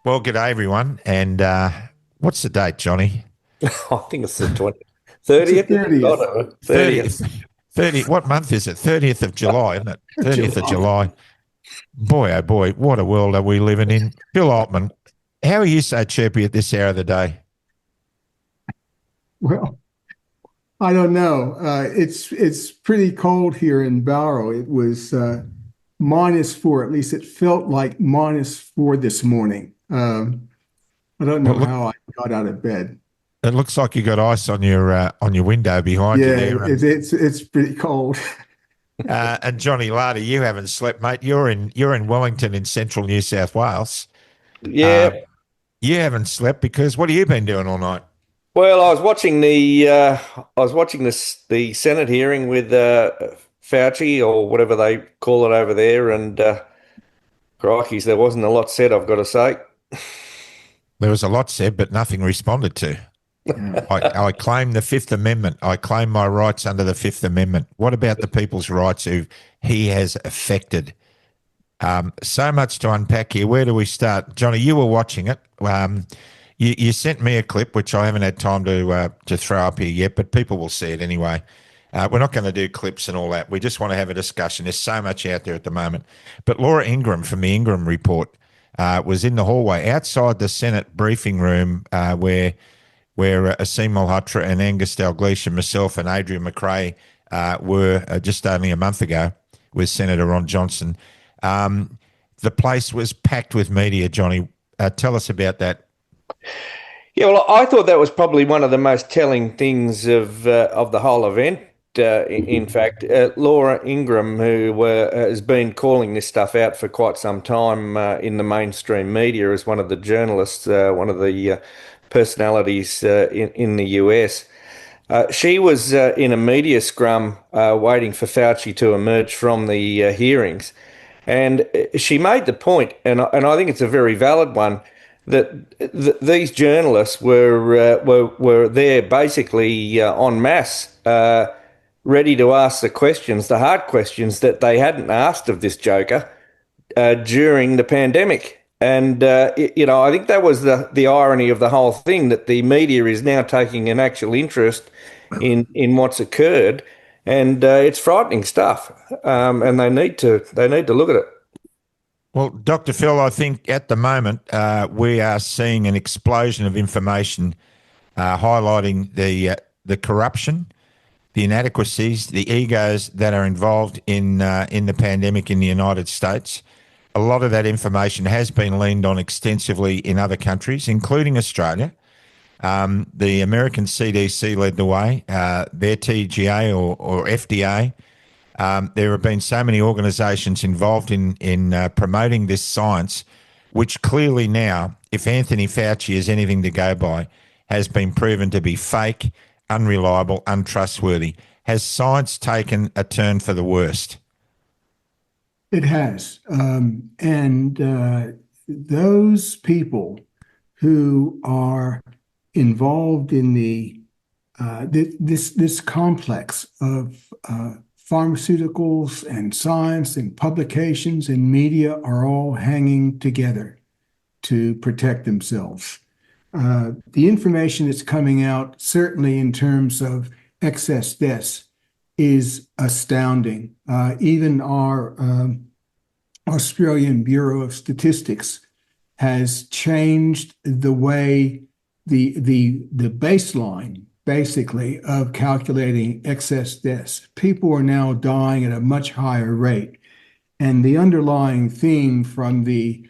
Well, g'day everyone. And what's the date, Johnny? I think it's the 20, It's the 30th. I 30th. don't know, 30th. 30th, 30. What month is it? 30th of July, isn't it? 30th of July. July. Boy, oh boy, what a world are we living in. Bill Altman, how are you so chirpy at this hour of the day? Well, I don't know. It's pretty cold here in Barrow. It was -4. At least it felt like -4 this morning. I don't Well, know look, how I got out of bed. it looks like you got ice on your window behind you Yeah, there. it's pretty cold. And Johnny Larder, you haven't slept, mate. You're in Wellington in central New South Wales. Yeah. Uh, you haven't slept because what have you been doing all night? Well, I was watching the Senate hearing with Fauci or whatever they call it over there, and crikeys, there wasn't a lot said, I've got to say. There was a lot said, but nothing responded to. Yeah. I claim the Fifth Amendment. I claim my rights under the Fifth Amendment. What about the people's rights who he has affected? So much to unpack here. Where do we start? Johnny, you were watching it. You sent me a clip, which I haven't had time to throw up here yet, but people will see it anyway. We're not going to do clips and all that. We just want to have a discussion. There's so much out there at the moment. But Laura Ingram from the Ingram Report was in the hallway outside the Senate briefing room where Asim Malhotra and Angus Dalgleish and myself and Adrian McRae were just only a month ago with Senator Ron Johnson. The place was packed with media, Johnny. Tell us about that. Yeah, well, I thought that was probably one of the most telling things of the whole event. In fact, Laura Ingram, who has been calling this stuff out for quite some time in the mainstream media as one of the journalists, one of the personalities in the US. She was in a media scrum waiting for Fauci to emerge from the hearings. And she made the point, and I think it's a very valid one, that these journalists were there basically en masse, ready to ask the questions, the hard questions that they hadn't asked of this joker during the pandemic. And I think that was the irony of the whole thing, that the media is now taking an actual interest in what's occurred, and it's frightening stuff. And they need to look at it. Well, Dr. Phil, I think at the moment we are seeing an explosion of information highlighting the corruption, the inadequacies, the egos that are involved in the pandemic in the United States. A lot of that information has been leaned on extensively in other countries, including Australia. The American CDC led the way, their TGA or FDA. There have been so many organisations involved in promoting this science, which clearly now, if Anthony Fauci is anything to go by, has been proven to be fake, unreliable, untrustworthy. Has science taken a turn for the worst? It has. And those people who are involved in this complex of pharmaceuticals and science and publications and media are all hanging together to protect themselves. The information that's coming out, certainly in terms of excess deaths, is astounding. Even our Australian Bureau of Statistics has changed the way the baseline, basically, of calculating excess deaths. People are now dying at a much higher rate. And the underlying theme from the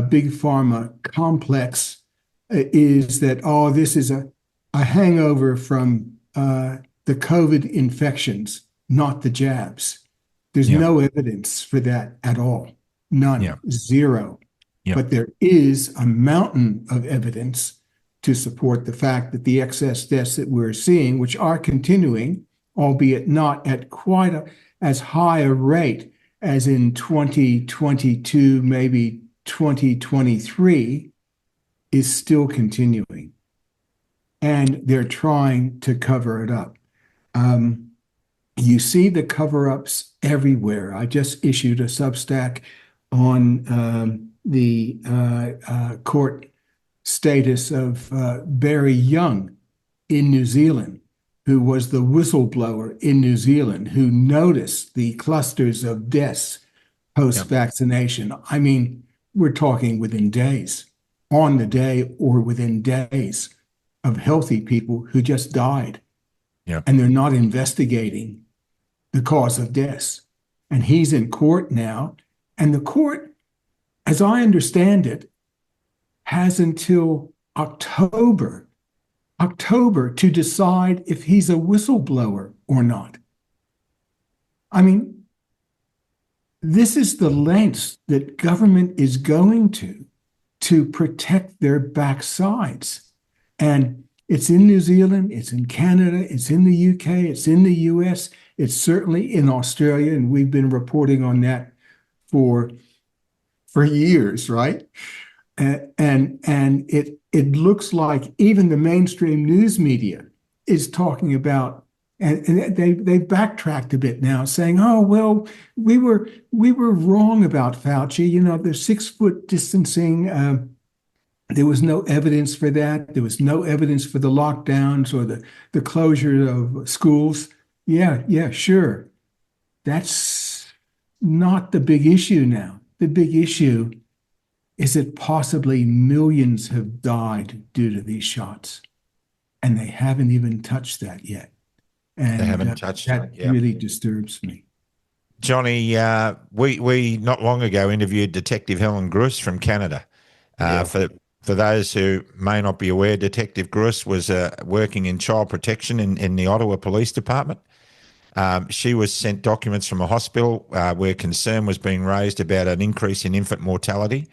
big pharma complex is that, oh, this is a hangover from the COVID infections, not the jabs. There's Yeah, no evidence for that at all. None. yeah, Zero. yeah. But there is a mountain of evidence to support the fact that the excess deaths that we're seeing, which are continuing, albeit not at quite as high a rate as in 2022, maybe 2023, is still continuing. And they're trying to cover it up. You see the cover-ups everywhere. I just issued a Substack on court status of Barry Young in New Zealand, who was the whistleblower in New Zealand, who noticed the clusters of deaths post-vaccination. I mean, we're talking within days, on the day or within days, of healthy people who just died. Yeah. And they're not investigating the cause of death. And he's in court now. And the court, as I understand it, has until October to decide if he's a whistleblower or not. I mean, this is the lengths that government is going to protect their backsides. And it's in New Zealand, it's in Canada, it's in the UK, it's in the US, it's certainly in Australia, and we've been reporting on that for years, right? And it looks like even the mainstream news media is talking about, and they've backtracked a bit now, saying, "Oh well, we were wrong about Fauci. You know, the 6 foot distancing. There was no evidence for that. There was no evidence for the lockdowns or the closure of schools. Yeah, sure. That's not the big issue now. The big issue is that possibly millions have died due to these shots, and they haven't even touched that yet. And They haven't touched that it. Yeah. really disturbs me. Johnny, we not long ago interviewed Detective Helen Gruss from Canada. For those who may not be aware, Detective Gruss was working in child protection in the Ottawa Police Department. She was sent documents from a hospital where concern was being raised about an increase in infant mortality,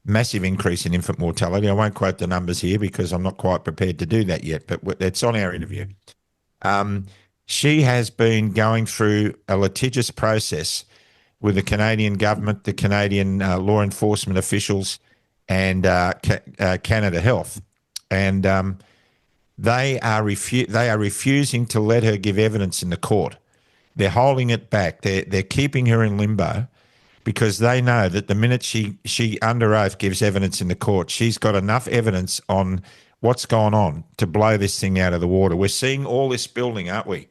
massive increase in infant mortality. I won't quote the numbers here because I'm not quite prepared to do that yet, but it's on our interview. She has been going through a litigious process with the Canadian government, the Canadian law enforcement officials, and Canada Health, and they are refusing to let her give evidence in the court. They're holding it back. They're keeping her in limbo because they know that the minute she under oath gives evidence in the court, she's got enough evidence on what's gone on to blow this thing out of the water. We're seeing all this building, aren't we?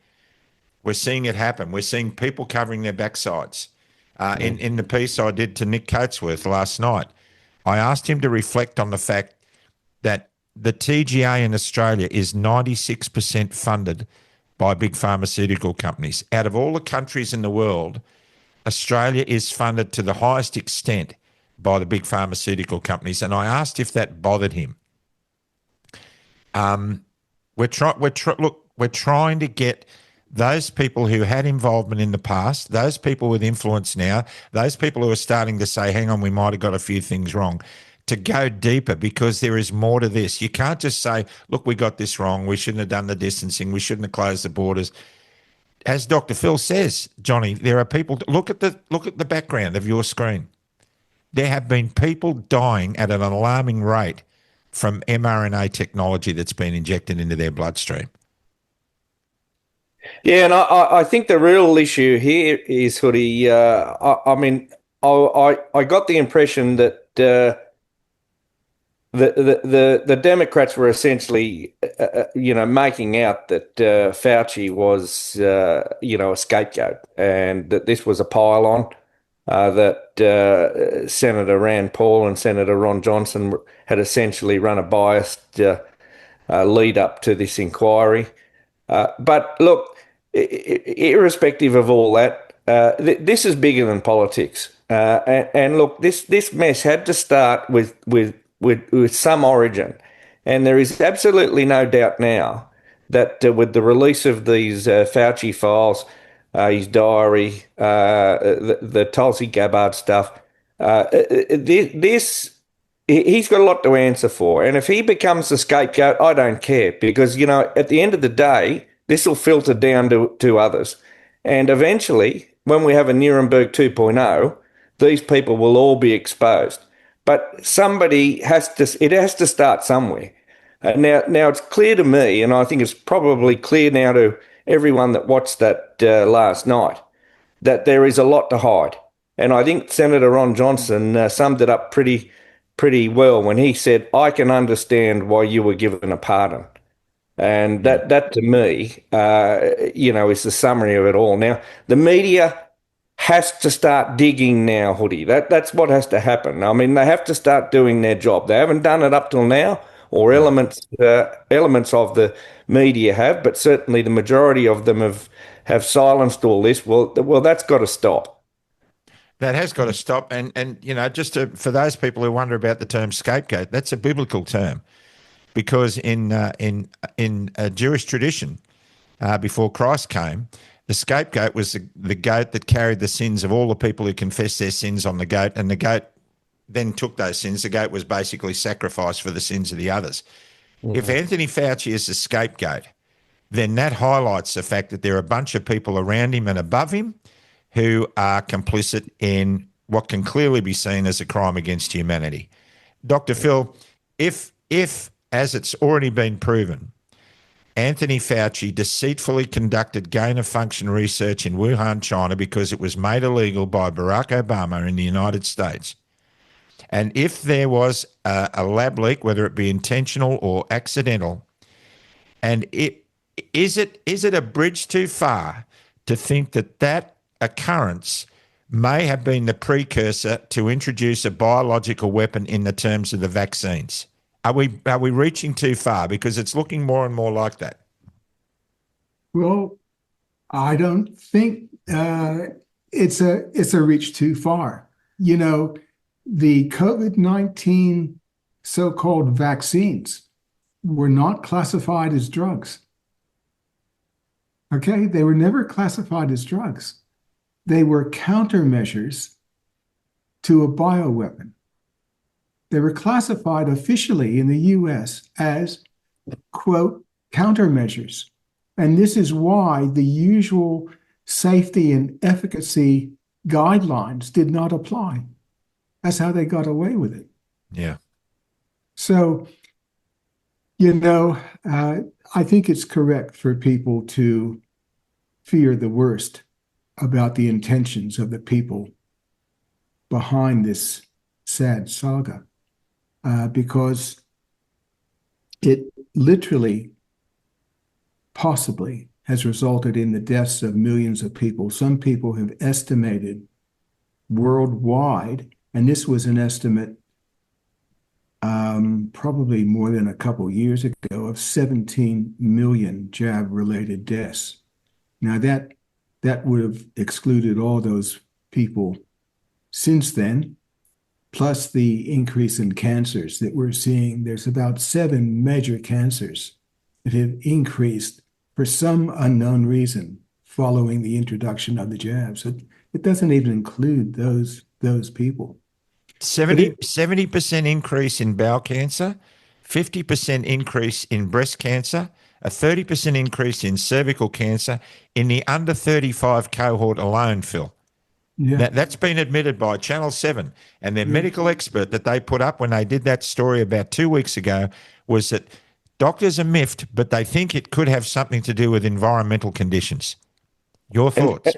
We're seeing it happen. We're seeing people covering their backsides. In the piece I did to Nick Coatsworth last night, I asked him to reflect on the fact that the TGA in Australia is 96% funded by big pharmaceutical companies. Out of all the countries in the world, Australia is funded to the highest extent by the big pharmaceutical companies. And I asked if that bothered him. We're trying to get those people who had involvement in the past, those people with influence now, those people who are starting to say, hang on, we might have got a few things wrong, to go deeper because there is more to this. You can't just say, look, we got this wrong. We shouldn't have done the distancing. We shouldn't have closed the borders. As Dr. Phil says, Johnny, there are people, look at the background of your screen. There have been people dying at an alarming rate from mRNA technology that's been injected into their bloodstream. Yeah, and I think the real issue here is, Hoodie, I mean, I got the impression that the Democrats were essentially, making out that Fauci was, a scapegoat, and that this was a pile-on, that Senator Rand Paul and Senator Ron Johnson had essentially run a biased lead up to this inquiry. But look, irrespective of all that, this is bigger than politics. And look, this mess had to start with some origin. And there is absolutely no doubt now that with the release of these Fauci files, his diary, the Tulsi Gabbard stuff, he's got a lot to answer for. And if he becomes the scapegoat, I don't care because, at the end of the day, this will filter down to others. And eventually, when we have a Nuremberg 2.0, these people will all be exposed. But it has to start somewhere. Now it's clear to me, and I think it's probably clear now to everyone that watched that last night, that there is a lot to hide. And I think Senator Ron Johnson summed it up pretty well when he said, "I can understand why you were given a pardon." And that to me, is the summary of it all. Now, the media has to start digging now, Hoodie. That's what has to happen. I mean, they have to start doing their job. They haven't done it up till now, or elements of the media have, but certainly the majority of them have silenced all this. Well, that's got to stop. That has got to stop. And for those people who wonder about the term scapegoat, that's a biblical term, because in Jewish tradition, before Christ came, the scapegoat was the goat that carried the sins of all the people who confessed their sins on the goat, and the goat then took those sins. The goat was basically sacrificed for the sins of the others. Mm-hmm. If Anthony Fauci is the scapegoat, then that highlights the fact that there are a bunch of people around him and above him who are complicit in what can clearly be seen as a crime against humanity. Dr. Phil, if as it's already been proven, Anthony Fauci deceitfully conducted gain-of-function research in Wuhan, China, because it was made illegal by Barack Obama in the United States. And if there was a lab leak, whether it be intentional or accidental, and is it a bridge too far to think that occurrence may have been the precursor to introduce a biological weapon in the terms of the vaccines? Are we reaching too far? Because it's looking more and more like that. Well, I don't think it's a reach too far. The COVID-19 so-called vaccines were not classified as drugs. Okay, they were never classified as drugs. They were countermeasures to a bioweapon. They were classified officially in the US as, quote, countermeasures. And this is why the usual safety and efficacy guidelines did not apply. That's how they got away with it. Yeah. So, I think it's correct for people to fear the worst about the intentions of the people behind this sad saga. Because it literally, possibly, has resulted in the deaths of millions of people. Some people have estimated worldwide, and this was an estimate probably more than a couple years ago, of 17 million jab-related deaths. Now that would have excluded all those people since then, plus the increase in cancers that we're seeing. There's about 7 major cancers that have increased for some unknown reason following the introduction of the jabs. It doesn't even include those people. 70% increase in bowel cancer, 50% increase in breast cancer, a 30% increase in cervical cancer in the under 35 cohort alone, Phil. Yeah. That's been admitted by Channel 7, and their medical expert that they put up when they did that story about 2 weeks ago was that doctors are miffed, but they think it could have something to do with environmental conditions. Your thoughts?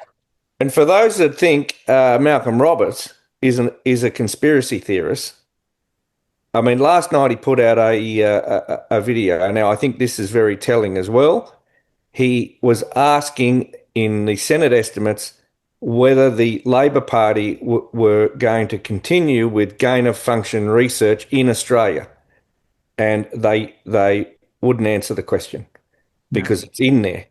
And for those that think Malcolm Roberts is a conspiracy theorist, I mean, last night he put out a video. Now, I think this is very telling as well. He was asking in the Senate estimates whether the Labor Party were going to continue with gain-of-function research in Australia. And they wouldn't answer the question because it's in there.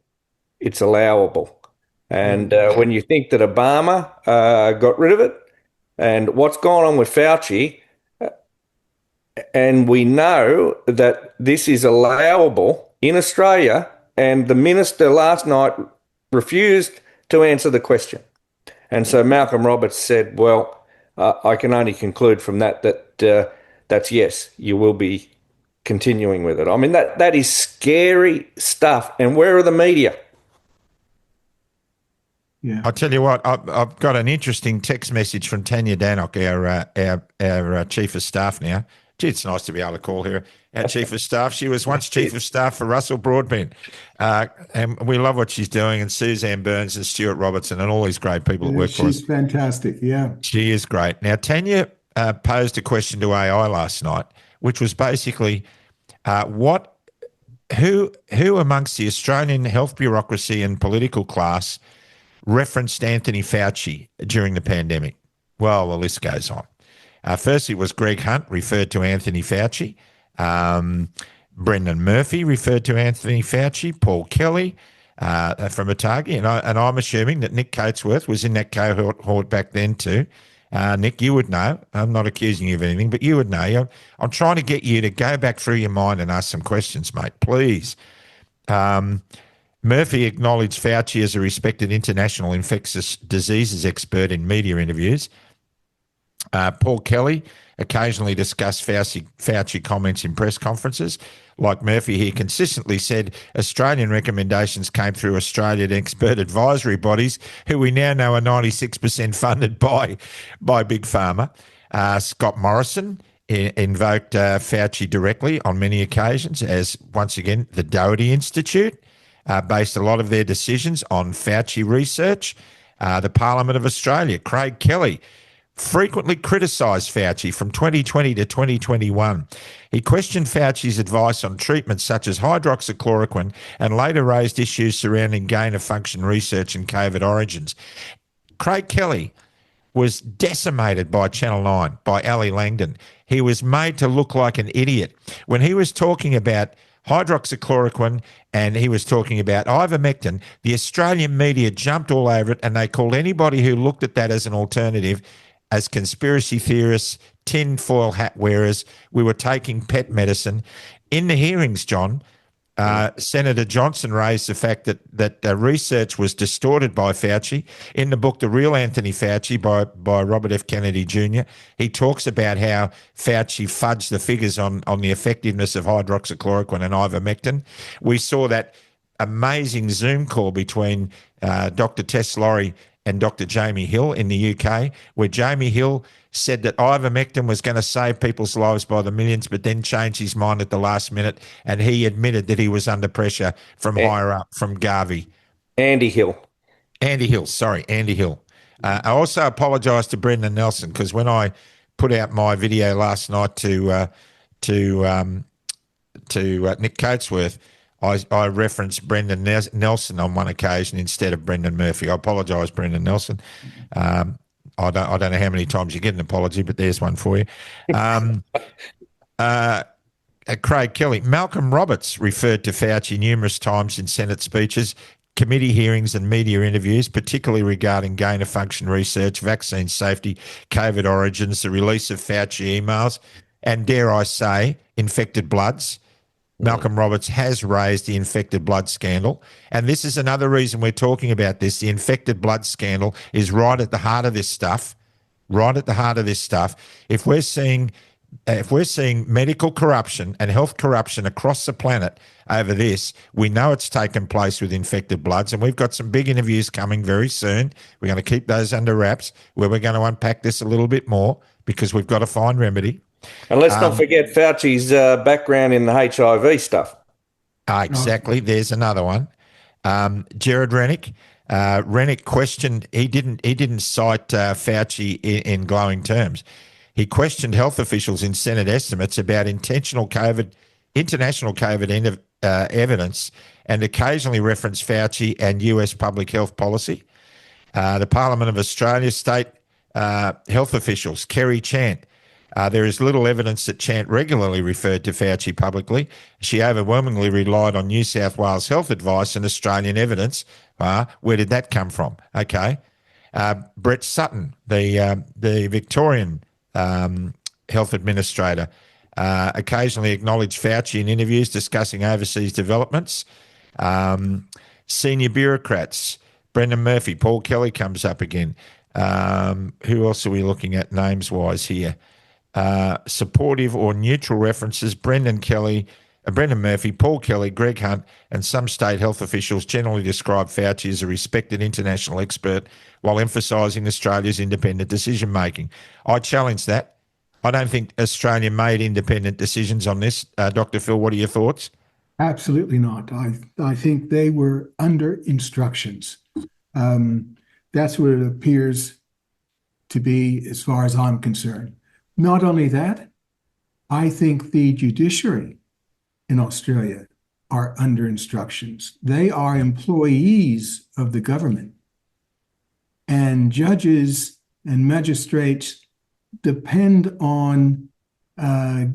It's allowable. And when you think that Obama got rid of it, and what's going on with Fauci, and we know that this is allowable in Australia, and the minister last night refused to answer the question. And so Malcolm Roberts said, well, I can only conclude from that that's yes, you will be continuing with it. I mean, that is scary stuff. And where are the media? Yeah, I'll tell you what. I've got an interesting text message from Tanya Danock, our chief of staff now, Gee, it's nice to be able to call her our chief of staff. She was once chief of staff for Russell Broadbent. And we love what she's doing. And Suzanne Burns and Stuart Robertson and all these great people that work for us. She's fantastic. Yeah. She is great. Now, Tanya posed a question to AI last night, which was basically who amongst the Australian health bureaucracy and political class referenced Anthony Fauci during the pandemic? Well, the list goes on. First, it was Greg Hunt referred to Anthony Fauci. Brendan Murphy referred to Anthony Fauci. Paul Kelly from Otago. And I'm assuming that Nick Catesworth was in that cohort back then too. Nick, you would know. I'm not accusing you of anything, but you would know. I'm trying to get you to go back through your mind and ask some questions, mate, please. Murphy acknowledged Fauci as a respected international infectious diseases expert in media interviews. Paul Kelly occasionally discussed Fauci comments in press conferences. Like Murphy, he consistently said Australian recommendations came through Australian expert advisory bodies, who we now know are 96% funded by Big Pharma. Scott Morrison invoked Fauci directly on many occasions as, once again, the Doherty Institute based a lot of their decisions on Fauci research. The Parliament of Australia, Craig Kelly, frequently criticised Fauci from 2020 to 2021. He questioned Fauci's advice on treatments such as hydroxychloroquine and later raised issues surrounding gain-of-function research and COVID origins. Craig Kelly was decimated by Channel 9, by Ali Langdon. He was made to look like an idiot. When he was talking about hydroxychloroquine and he was talking about ivermectin, the Australian media jumped all over it, and they called anybody who looked at that as an alternative as conspiracy theorists, tinfoil hat wearers. We were taking pet medicine. In the hearings, John, Senator Johnson raised the fact that research was distorted by Fauci. In the book, The Real Anthony Fauci by Robert F. Kennedy Jr., he talks about how Fauci fudged the figures on the effectiveness of hydroxychloroquine and ivermectin. We saw that amazing Zoom call between Dr. Tess Laurie and Dr. Jamie Hill in the UK, where Jamie Hill said that ivermectin was going to save people's lives by the millions, but then changed his mind at the last minute, and he admitted that he was under pressure from higher up, from Garvey. Andy Hill. Andy Hill. I also apologise to Brendan Nelson, because when I put out my video last night to Nick Catesworth, I referenced Brendan Nelson on one occasion instead of Brendan Murphy. I apologise, Brendan Nelson. I don't know how many times you get an apology, but there's one for you. Craig Kelly. Malcolm Roberts referred to Fauci numerous times in Senate speeches, committee hearings and media interviews, particularly regarding gain-of-function research, vaccine safety, COVID origins, the release of Fauci emails, and, dare I say, infected bloods. Malcolm Roberts has raised the infected blood scandal. And this is another reason we're talking about this. The infected blood scandal is right at the heart of this stuff, If we're seeing medical corruption and health corruption across the planet over this, we know it's taken place with infected bloods. And we've got some big interviews coming very soon. We're going to keep those under wraps, where we're going to unpack this a little bit more, because we've got to find remedy. And let's not forget Fauci's background in the HIV stuff. Exactly. There's another one. Jared Rennick. Rennick questioned. He didn't cite Fauci in glowing terms. He questioned health officials in Senate estimates about international COVID evidence, and occasionally referenced Fauci and US public health policy. The Parliament of Australia state health officials, Kerry Chant. There is little evidence that Chant regularly referred to Fauci publicly. She overwhelmingly relied on New South Wales health advice and Australian evidence. Where did that come from? Okay. Brett Sutton, the Victorian health administrator, occasionally acknowledged Fauci in interviews discussing overseas developments. Senior bureaucrats, Brendan Murphy, Paul Kelly comes up again. Who else are we looking at names-wise here? Supportive or neutral references, Brendan Murphy, Paul Kelly, Greg Hunt, and some state health officials generally describe Fauci as a respected international expert while emphasising Australia's independent decision-making. I challenge that. I don't think Australia made independent decisions on this. Dr. Phil, what are your thoughts? Absolutely not. I think they were under instructions. That's what it appears to be, as far as I'm concerned. Not only that, I think the judiciary in Australia are under instructions. They are employees of the government, and judges and magistrates depend on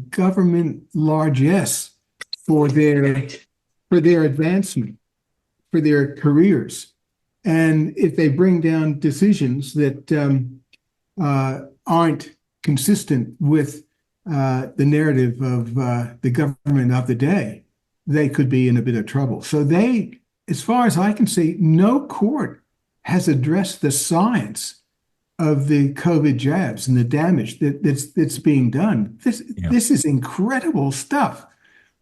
government largesse for their advancement, for their careers. And if they bring down decisions that aren't consistent with the narrative of the government of the day, they could be in a bit of trouble. So they, as far as I can see, no court has addressed the science of the COVID jabs and the damage that's being done. This is incredible stuff.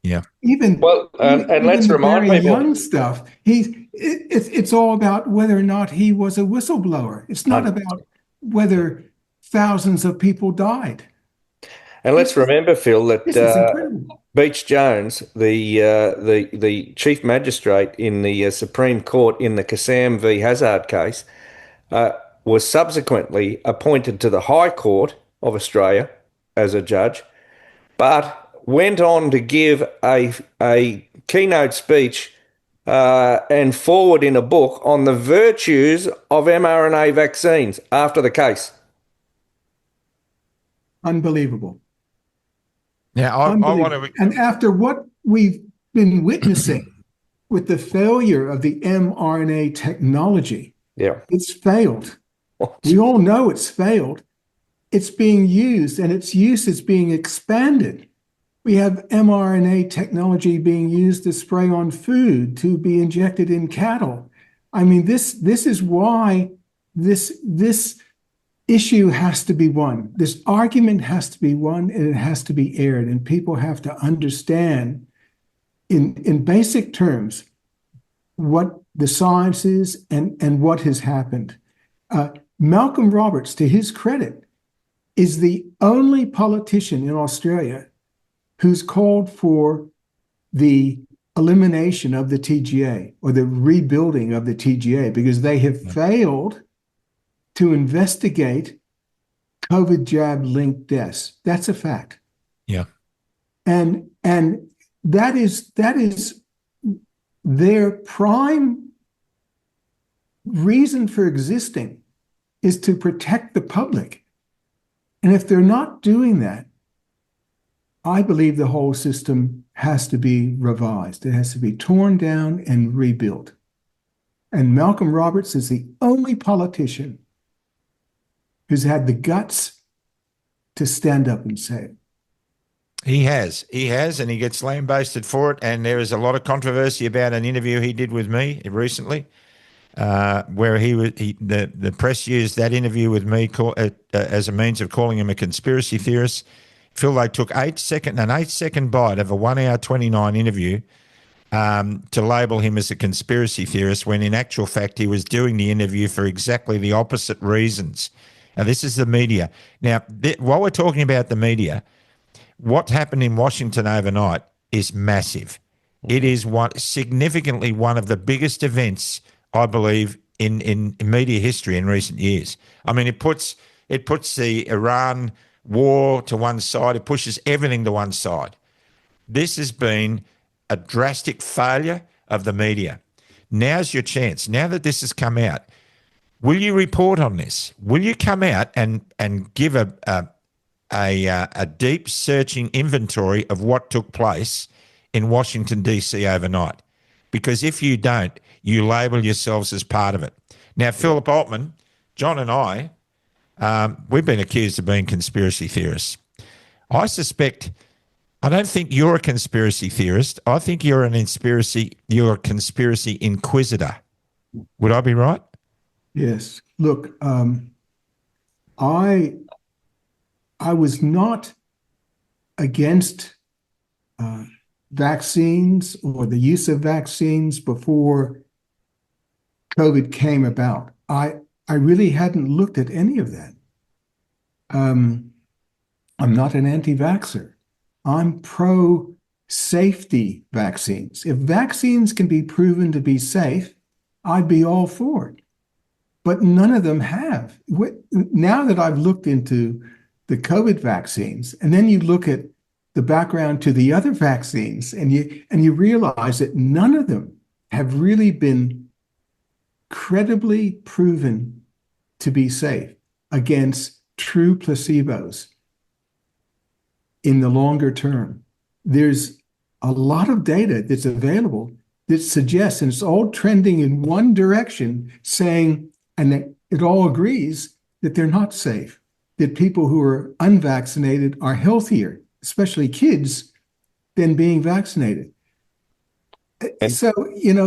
Yeah. Even let's the remind very people, young stuff. It's all about whether or not he was a whistleblower. It's not about whether thousands of people died. and let's remember, Phil, This is that incredible. Beach Jones, the chief magistrate in the Supreme Court in the Kassam v Hazard case, was subsequently appointed to the High Court of Australia as a judge, but went on to give a keynote speech and forward in a book on the virtues of mRNA vaccines after the case. Unbelievable. Now, I want to. And after what we've been witnessing with the failure of the mRNA technology, it's failed. We all know it's failed. It's being used, and its use is being expanded. We have mRNA technology being used to spray on food, to be injected in cattle. I mean, this is why this issue has to be won. This argument has to be won, and it has to be aired, and people have to understand in basic terms what the science is and what has happened. Malcolm Roberts, to his credit, is the only politician in Australia who's called for the elimination of the TGA or the rebuilding of the TGA because they have failed to investigate COVID jab linked deaths. That's a fact. Yeah. And that is their prime reason for existing, is to protect the public. And if they're not doing that, I believe the whole system has to be revised. It has to be torn down and rebuilt. And Malcolm Roberts is the only politician who's had the guts to stand up and say it. He has, and he gets lambasted for it. And there is a lot of controversy about an interview he did with me recently, where the press used that interview with me as a means of calling him a conspiracy theorist. Phil, they took an 8-second bite of a 1 hour 29 interview to label him as a conspiracy theorist, when in actual fact he was doing the interview for exactly the opposite reasons. Now, this is the media. Now, while we're talking about the media, what happened in Washington overnight is massive. It is significantly one of the biggest events, I believe, in media history in recent years. I mean, it puts the Iran war to one side. It pushes everything to one side. This has been a drastic failure of the media. Now's your chance. Now that this has come out, will you report on this? Will you come out and give a deep searching inventory of what took place in Washington, D.C. overnight? Because if you don't, you label yourselves as part of it. Now, Philip Altman, John and I, we've been accused of being conspiracy theorists. I don't think you're a conspiracy theorist. I think you're a conspiracy inquisitor. Would I be right? Yes. Look, I was not against vaccines or the use of vaccines before COVID came about. I really hadn't looked at any of that. I'm not an anti-vaxxer. I'm pro-safety vaccines. If vaccines can be proven to be safe, I'd be all for it. But none of them have. Now that I've looked into the COVID vaccines, and then you look at the background to the other vaccines, and you realize that none of them have really been credibly proven to be safe against true placebos in the longer term. There's a lot of data that's available that suggests, and it's all trending in one direction, saying, and that it all agrees that they're not safe, that people who are unvaccinated are healthier, especially kids, than being vaccinated. So,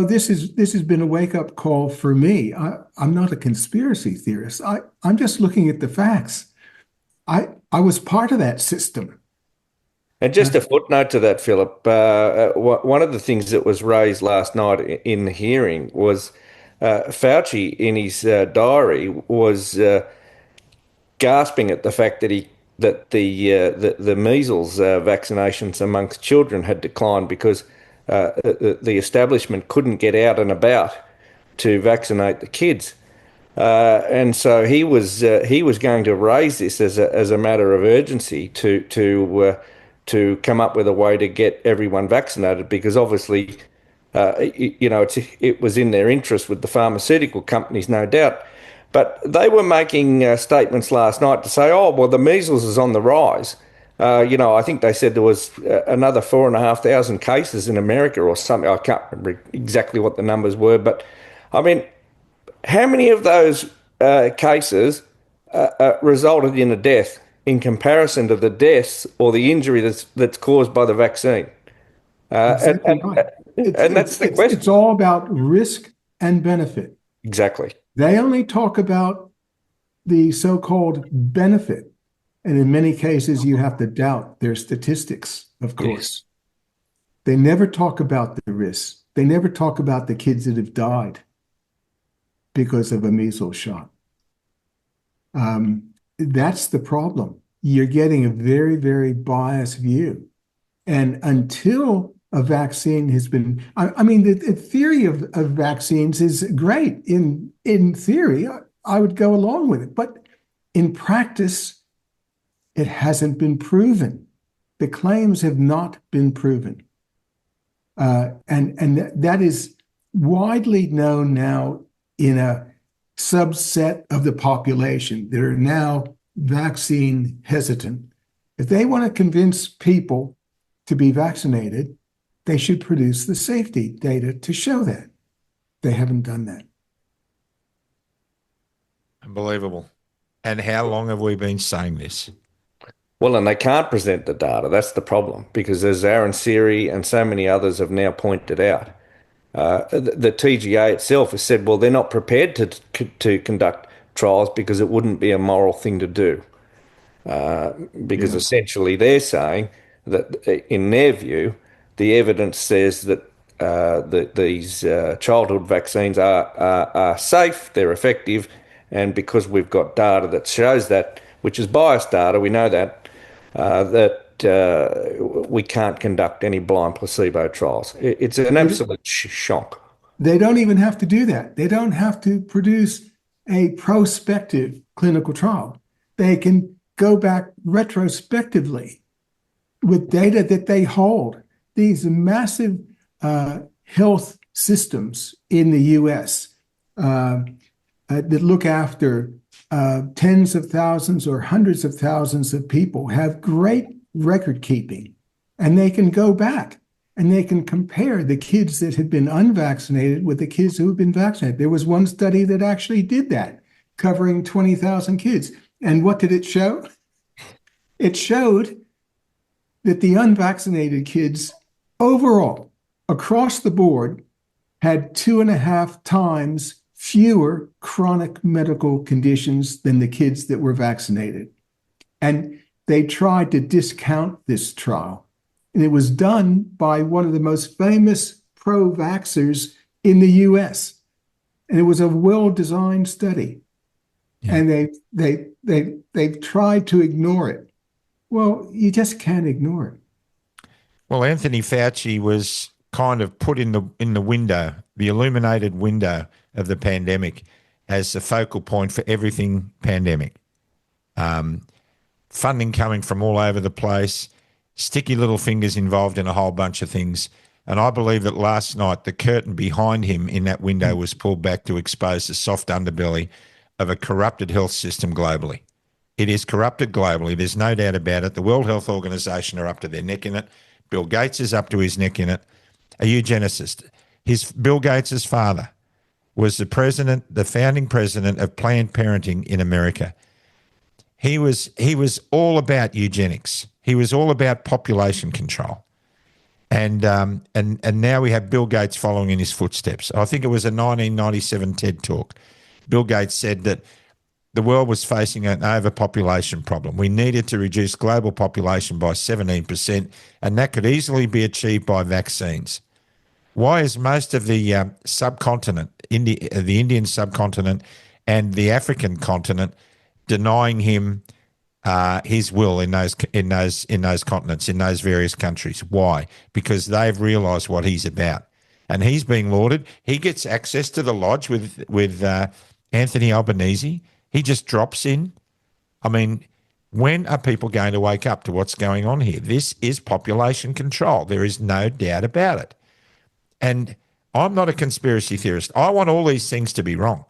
this has been a wake-up call for me. I'm not a conspiracy theorist. I'm just looking at the facts. I was part of that system. And just a footnote to that, Philip, one of the things that was raised last night in the hearing was Fauci, in his diary, was gasping at the fact that the measles vaccinations amongst children had declined because the establishment couldn't get out and about to vaccinate the kids. And so he was going to raise this as a matter of urgency to come up with a way to get everyone vaccinated, because obviously, it was in their interest with the pharmaceutical companies, no doubt. But they were making statements last night to say, oh, well, the measles is on the rise. I think they said there was another 4,500 cases in America or something. I can't remember exactly what the numbers were, but I mean, how many of those cases resulted in a death in comparison to the deaths or the injury that's caused by the vaccine? Exactly right. And that's the question. It's all about risk and benefit. Exactly. They only talk about the so-called benefit. And in many cases, you have to doubt their statistics, of course. Yes. They never talk about the risks. They never talk about the kids that have died because of a measles shot. That's the problem. You're getting a very, very biased view. And until a vaccine has been, the theory of vaccines is great. In theory, I would go along with it. But in practice, it hasn't been proven. The claims have not been proven. And that is widely known now in a subset of the population that are now vaccine hesitant. If they want to convince people to be vaccinated, they should produce the safety data to show that. They haven't done that. Unbelievable. And how long have we been saying this? Well, and they can't present the data. That's the problem, because as Aaron Siri and so many others have now pointed out, the TGA itself has said, well, they're not prepared to conduct trials because it wouldn't be a moral thing to do. Because essentially they're saying that, in their view, the evidence says that these childhood vaccines are safe, they're effective, and because we've got data that shows that, which is biased data, we know that, we can't conduct any blind placebo trials. It's an absolute shock. They don't even have to do that. They don't have to produce a prospective clinical trial. They can go back retrospectively with data that they hold. These massive health systems in the U.S. That look after tens of thousands or hundreds of thousands of people have great record keeping, and they can go back and they can compare the kids that had been unvaccinated with the kids who have been vaccinated. There was one study that actually did that, covering 20,000 kids. And what did it show? It showed that the unvaccinated kids overall, across the board, had 2.5 times fewer chronic medical conditions than the kids that were vaccinated. And they tried to discount this trial. And it was done by one of the most famous pro-vaxxers in the US. And it was a well-designed study. Yeah. And they tried to ignore it. Well, you just can't ignore it. Well, Anthony Fauci was kind of put in the window, the illuminated window of the pandemic, as the focal point for everything pandemic. Funding coming from all over the place, sticky little fingers involved in a whole bunch of things. And I believe that last night the curtain behind him in that window was pulled back to expose the soft underbelly of a corrupted health system globally. It is corrupted globally. There's no doubt about it. The World Health Organization are up to their neck in it. Bill Gates is up to his neck in it. A eugenicist. Bill Gates' father was the founding president of Planned Parenthood in America. He was all about eugenics. He was all about population control. And now we have Bill Gates following in his footsteps. I think it was a 1997 TED Talk. Bill Gates said that the world was facing an overpopulation problem. We needed to reduce global population by 17%, and that could easily be achieved by vaccines. Why is most of the subcontinent, the Indian subcontinent and the African continent, denying him his will in those continents, in those various countries? Why? Because they've realised what he's about, and he's being lauded. He gets access to the lodge with Anthony Albanese. He just drops in. I mean, when are people going to wake up to what's going on here? This is population control. There is no doubt about it. And I'm not a conspiracy theorist. I want all these things to be wrong.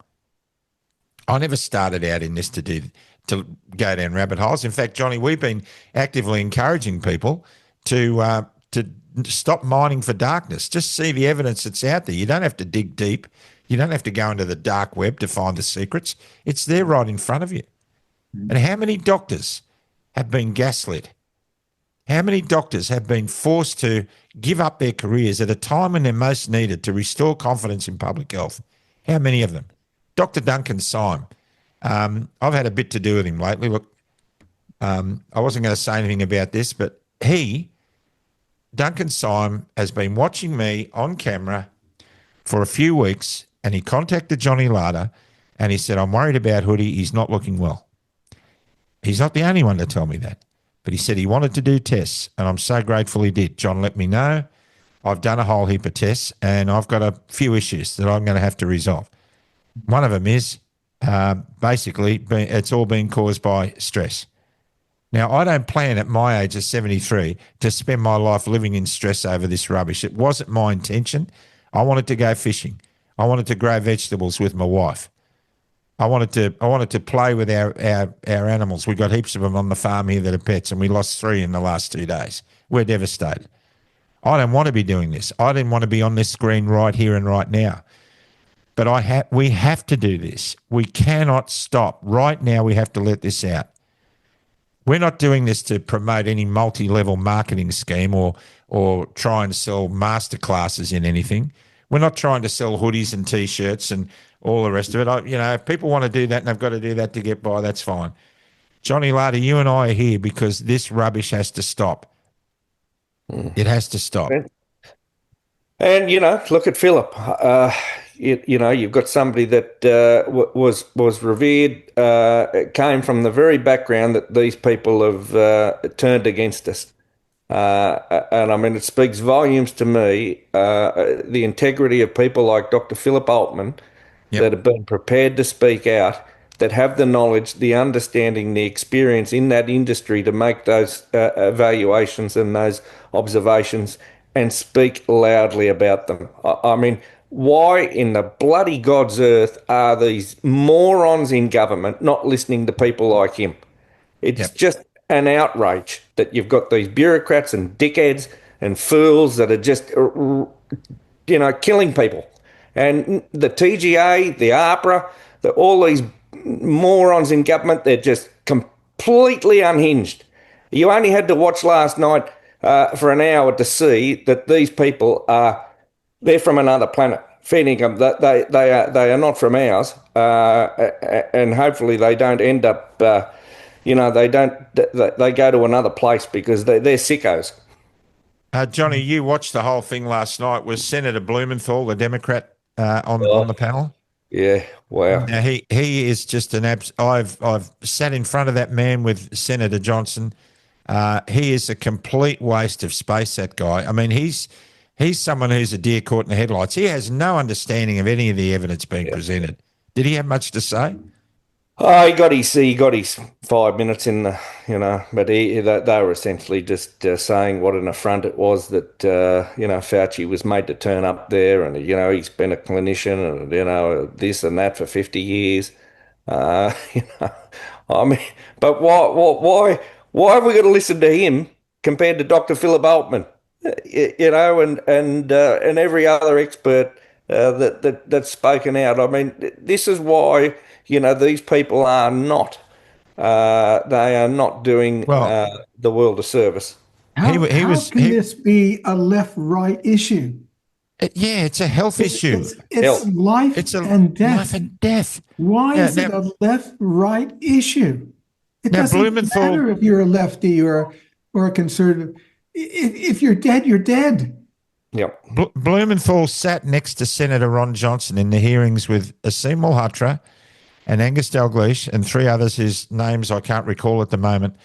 I never started out in this to go down rabbit holes. In fact, Johnny, we've been actively encouraging people to stop mining for darkness. Just see the evidence that's out there. You don't have to dig deep. You don't have to go into the dark web to find the secrets. It's there right in front of you. And how many doctors have been gaslit? How many doctors have been forced to give up their careers at a time when they're most needed to restore confidence in public health? How many of them? Dr. Duncan Syme. I've had a bit to do with him lately. Look, I wasn't going to say anything about this, but Duncan Syme, has been watching me on camera for a few weeks, and he contacted Johnny Latta and he said, I'm worried about Hoodie. He's not looking well. He's not the only one to tell me that, but he said he wanted to do tests, and I'm so grateful he did. John let me know. I've done a whole heap of tests, and I've got a few issues that I'm going to have to resolve. One of them is basically it's all been caused by stress. Now, I don't plan at my age of 73 to spend my life living in stress over this rubbish. It wasn't my intention. I wanted to go fishing. I wanted to grow vegetables with my wife. I wanted to play with our animals. We've got heaps of them on the farm here that are pets, and we lost 3 in the last 2 days. We're devastated. I don't want to be doing this. I didn't want to be on this screen right here and right now. But we have to do this. We cannot stop. Right now, we have to let this out. We're not doing this to promote any multi-level marketing scheme or try and sell masterclasses in anything. We're not trying to sell hoodies and T-shirts and all the rest of it. If people want to do that and they've got to do that to get by, that's fine. Johnny Latta, you and I are here because this rubbish has to stop. It has to stop. And, look at Philip. You've got somebody that was revered, came from the very background that these people have turned against us. And I mean, it speaks volumes to me, the integrity of people like Dr. Philip Altman, that have been prepared to speak out, that have the knowledge, the understanding, the experience in that industry to make those evaluations and those observations and speak loudly about them. I mean, why in the bloody God's earth are these morons in government not listening to people like him? It's just an outrage that you've got these bureaucrats and dickheads and fools that are just, killing people. And the TGA, the APRA, all these morons in government, they're just completely unhinged. You only had to watch last night for an hour to see that these people they're from another planet. Feeding them, they are not from ours, and hopefully they don't end up. They go to another place because they're sickos. Johnny, you watched the whole thing last night. Was Senator Blumenthal, the Democrat, on the panel? Yeah, wow. Now he is just an I've sat in front of that man with Senator Johnson. He is a complete waste of space, that guy. I mean, he's someone who's a deer caught in the headlights. He has no understanding of any of the evidence being presented. Did he have much to say? Oh, he got his 5 minutes in the, but they were essentially just saying what an affront it was that Fauci was made to turn up there, and he's been a clinician, and this and that for 50 years. Uh, you know, I mean, but why have we got to listen to him compared to Dr. Philip Altman? And every other expert that's spoken out. I mean, this is why these people are not they are not doing Well, the world a service. How, he how was can this be a left-right issue? yeah, it's a health issue. It's Health. life It's a and death. life and death. Why Yeah, is it a left-right issue? It Now, doesn't Blumenthal- matter if you're a lefty or a conservative. If you're dead, you're dead. Yep. Blumenthal sat next to Senator Ron Johnson in the hearings with Asim Malhotra and Angus Dalgleish and three others whose names I can't recall at the moment.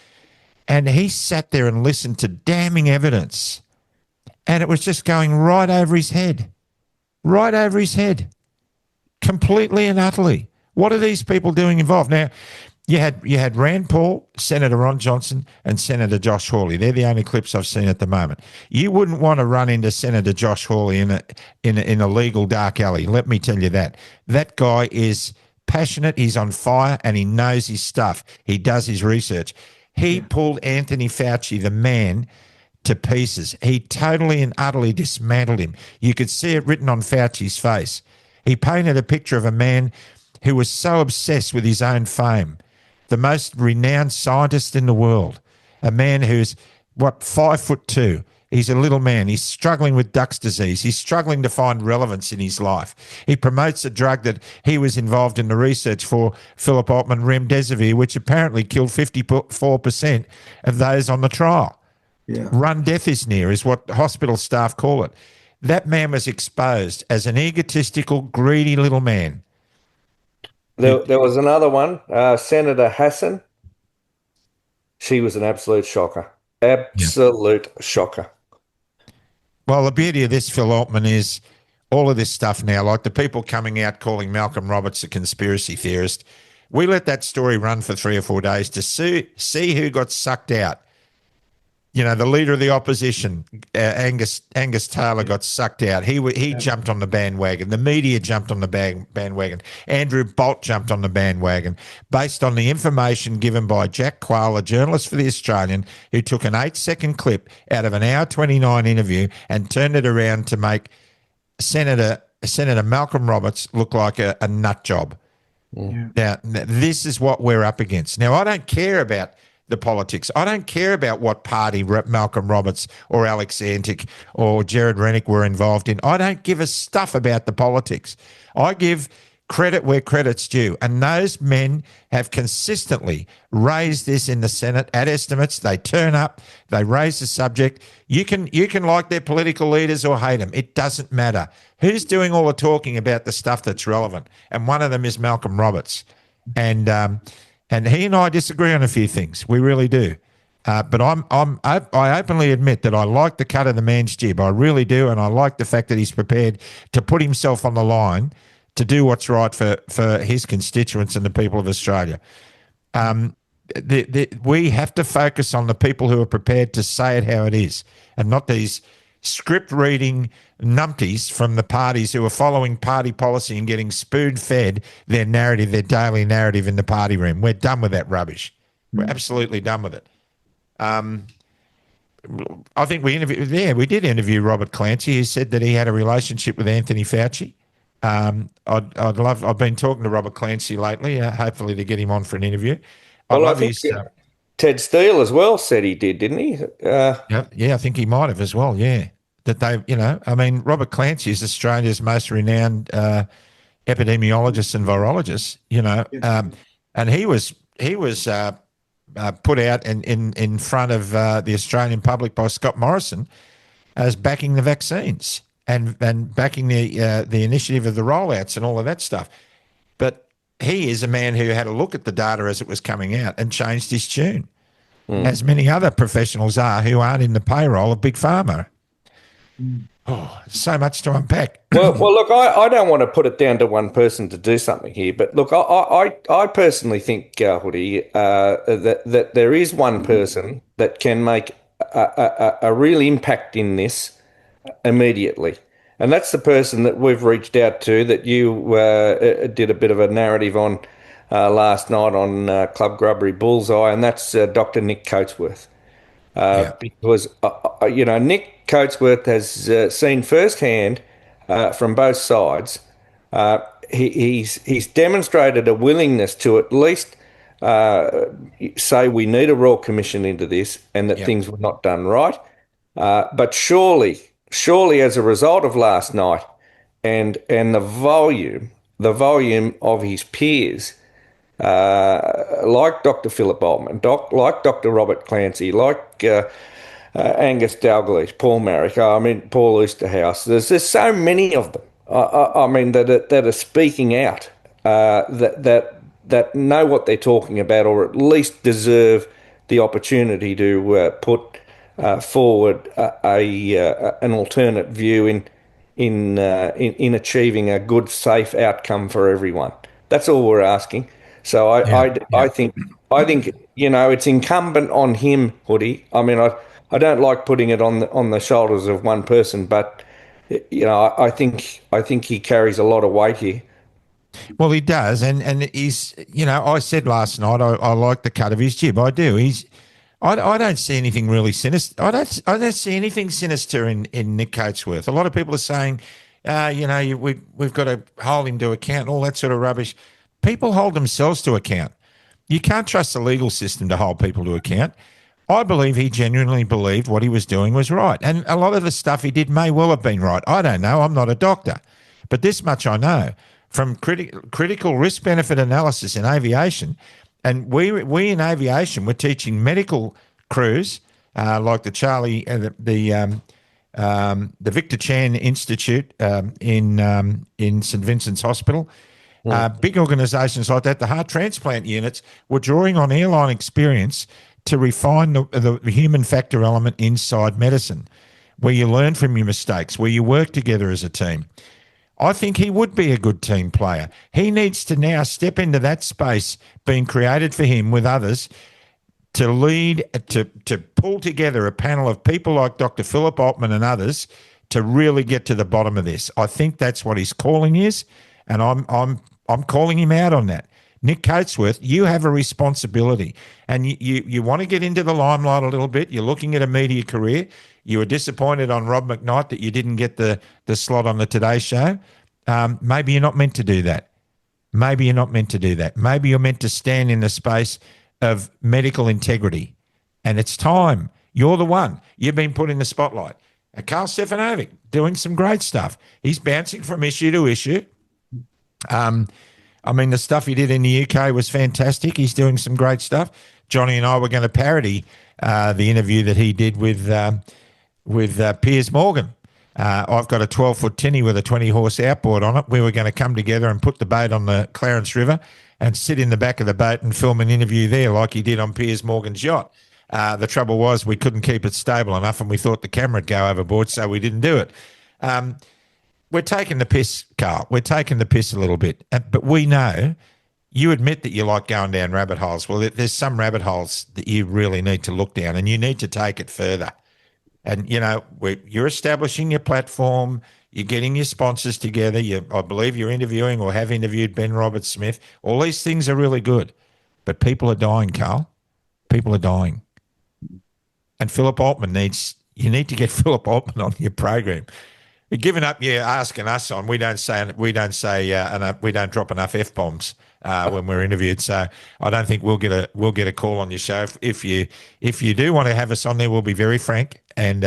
And he sat there and listened to damning evidence. And it was just going right over his head. Right over his head. Completely and utterly. What are these people doing involved? Now, you had Rand Paul, Senator Ron Johnson, and Senator Josh Hawley. They're the only clips I've seen at the moment. You wouldn't want to run into Senator Josh Hawley in a legal dark alley. Let me tell you that. That guy is passionate. He's on fire, and he knows his stuff. He does his research. He pulled Anthony Fauci, the man, to pieces. He totally and utterly dismantled him. You could see it written on Fauci's face. He painted a picture of a man who was so obsessed with his own fame, the most renowned scientist in the world, a man who's, 5'2". He's a little man. He's struggling with Duck's disease. He's struggling to find relevance in his life. He promotes a drug that he was involved in the research for, Philip Altman, remdesivir, which apparently killed 54% of those on the trial. Yeah. Run death is near is what hospital staff call it. That man was exposed as an egotistical, greedy little man. There was another one, Senator Hassan. She was an absolute shocker. Absolute shocker. Well, the beauty of this, Phil Altman, is all of this stuff now, like the people coming out calling Malcolm Roberts a conspiracy theorist. We let that story run for 3 or 4 days to see who got sucked out. The leader of the opposition, Angus Taylor, got sucked out. He jumped on the bandwagon. The media jumped on the bandwagon. Andrew Bolt jumped on the bandwagon based on the information given by Jack Quayle, a journalist for The Australian, who took an 8-second clip out of an hour 29 interview and turned it around to make Senator Malcolm Roberts look like a nut job. Yeah. Now, this is what we're up against. Now, I don't care about the politics. I don't care about what party Malcolm Roberts or Alex Antic or Jared Rennick were involved in. I don't give a stuff about the politics. I give credit where credit's due. And those men have consistently raised this in the Senate at estimates. They turn up, they raise the subject. You can like their political leaders or hate them. It doesn't matter. Who's doing all the talking about the stuff that's relevant? And one of them is Malcolm Roberts. And he and I disagree on a few things. We really do. But I openly admit that I like the cut of the man's jib. I really do. And I like the fact that he's prepared to put himself on the line to do what's right for his constituents and the people of Australia. We have to focus on the people who are prepared to say it how it is and not these script reading numpties from the parties who are following party policy and getting spoon-fed their narrative, their daily narrative in the party room. We're done with that rubbish. We're absolutely done with it. I think we did interview Robert Clancy, who said that he had a relationship with Anthony Fauci. I've been talking to Robert Clancy lately, hopefully to get him on for an interview. I think Ted Steele as well said he did, didn't he? I think he might have as well, yeah. That Robert Clancy is Australia's most renowned epidemiologist and virologist, and he was put out in front of the Australian public by Scott Morrison as backing the vaccines and backing the initiative of the rollouts and all of that stuff. But he is a man who had a look at the data as it was coming out and changed his tune. as many other professionals are who aren't in the payroll of Big Pharma. Oh, so much to unpack. Well, look, I don't want to put it down to one person to do something here, but look, I personally think, Hoodie, that there is one person that can make a real impact in this immediately, and that's the person that we've reached out to, that you did a bit of a narrative on last night on Club Grubbery Bullseye, and that's Dr. Nick Coatsworth. Yeah. Because Nick Coatsworth has seen firsthand from both sides. He's demonstrated a willingness to at least say we need a royal commission into this, and that things were not done right. But surely, as a result of last night, and the volume of his peers, like Dr. Philip Altman, like Dr. Robert Clancy, like Angus Dalglish, Paul Marrick, Paul Oosterhouse. There's so many of them. I mean that are speaking out, that know what they're talking about, or at least deserve the opportunity to put forward an alternate view in achieving a good, safe outcome for everyone. That's all we're asking. So I think it's incumbent on him, Hoodie. I mean, I don't like putting it on the shoulders of one person, but I think he carries a lot of weight here. Well, he does, and he's, I said last night I like the cut of his jib. I do. I don't see anything really sinister. I don't see anything sinister in Nick Coatsworth. A lot of people are saying, we've got to hold him to account, all that sort of rubbish. People hold themselves to account. You can't trust the legal system to hold people to account. I believe he genuinely believed what he was doing was right. And a lot of the stuff he did may well have been right. I don't know. I'm not a doctor. But this much I know. From critical risk-benefit analysis in aviation, and we in aviation, we're teaching medical crews like the Victor Chan Institute in St Vincent's Hospital. Big organisations like that, the heart transplant units, were drawing on airline experience to refine the human factor element inside medicine, where you learn from your mistakes, where you work together as a team. I think he would be a good team player. He needs to now step into that space being created for him with others to lead, to pull together a panel of people like Dr. Philip Altman and others to really get to the bottom of this. I think that's what his calling is, and I'm calling him out on that. Nick Coatsworth, you have a responsibility, and you want to get into the limelight a little bit. You're looking at a media career. You were disappointed on Rob McKnight that you didn't get the slot on the Today Show. Maybe you're not meant to do that. Maybe you're not meant to do that. Maybe you're meant to stand in the space of medical integrity. And it's time. You're the one. You've been put in the spotlight. Carl Stefanovic doing some great stuff. He's bouncing from issue to issue. The stuff he did in the UK was fantastic. He's doing some great stuff. Johnny and I were going to parody the interview that he did with Piers Morgan. I've got a 12-foot tinny with a 20-horse outboard on it. We were going to come together and put the boat on the Clarence River and sit in the back of the boat and film an interview there like he did on Piers Morgan's yacht. The trouble was we couldn't keep it stable enough, and we thought the camera would go overboard, so we didn't do it. We're taking the piss, Carl. We're taking the piss a little bit. But we know, you admit that you like going down rabbit holes. Well, there's some rabbit holes that you really need to look down, and you need to take it further. And, you're establishing your platform. You're getting your sponsors together. I believe you're interviewing or have interviewed Ben Roberts-Smith. All these things are really good. But people are dying, Carl. People are dying. And Philip Altman you need to get Philip Altman on your program. Given up, asking us on. We don't drop enough F-bombs when we're interviewed. So I don't think we'll get a call on your show. If you do want to have us on there, we'll be very frank and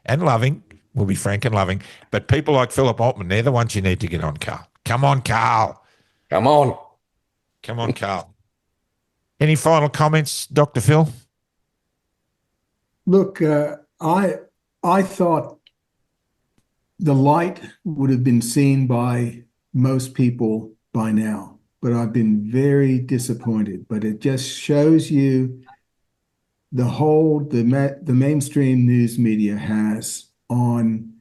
loving. We'll be frank and loving. But people like Philip Altman, they're the ones you need to get on, Carl. Come on, Carl. Come on. Come on, Carl. Any final comments, Dr. Phil? Look, I thought the light would have been seen by most people by now, but I've been very disappointed. But it just shows you the mainstream news media has on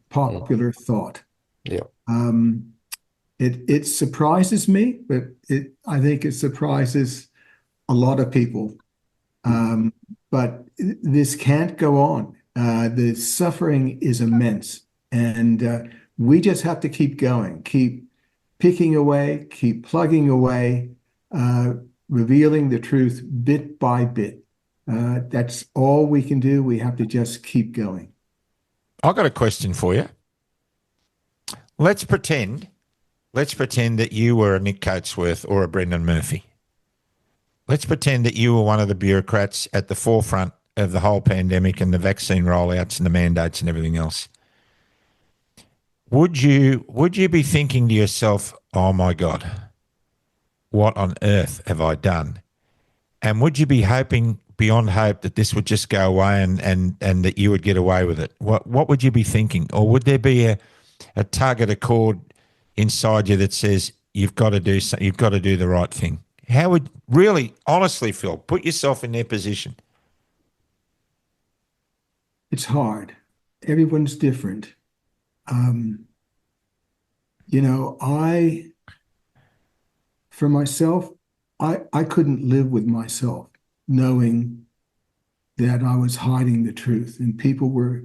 popular thought. Yeah. It surprises me, but I think it surprises a lot of people. But this can't go on. The suffering is immense, and we just have to keep going, keep picking away, keep plugging away, revealing the truth bit by bit. That's all we can do. We have to just keep going. I've got a question for you. Let's pretend that you were a Nick Coatsworth or a Brendan Murphy. Let's pretend that you were one of the bureaucrats at the forefront of the whole pandemic and the vaccine rollouts and the mandates and everything else. Would you be thinking to yourself, oh my God, what on earth have I done? And would you be hoping beyond hope that this would just go away and that you would get away with it? What would you be thinking? Or would there be a tug at a cord inside you that says you've got to do something, you've got to do the right thing? How would, really, honestly, Phil, put yourself in their position? It's hard. Everyone's different. For myself, I couldn't live with myself knowing that I was hiding the truth and people were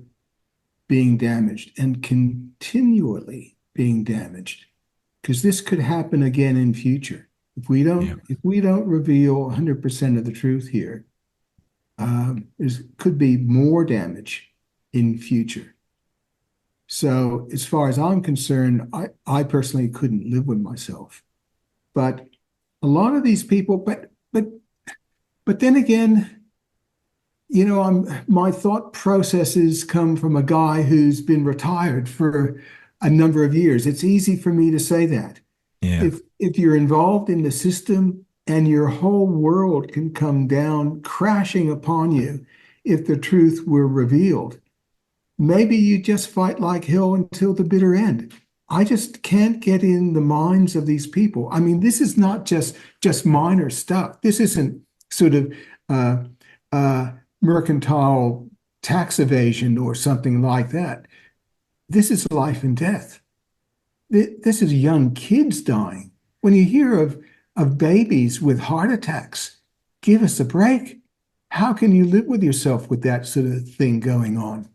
being damaged and continually being damaged, because this could happen again in future. If we don't reveal 100% of the truth here, there could be more damage in future. So as far as I'm concerned, I personally couldn't live with myself. But a lot of these people, but then again, my thought processes come from a guy who's been retired for a number of years. It's easy for me to say that. Yeah. If you're involved in the system and your whole world can come down crashing upon you if the truth were revealed, maybe you just fight like hell until the bitter end. I just can't get in the minds of these people. I mean, this is not just minor stuff. This isn't sort of mercantile tax evasion or something like that. This is life and death. This is young kids dying. When you hear of babies with heart attacks, give us a break. How can you live with yourself with that sort of thing going on?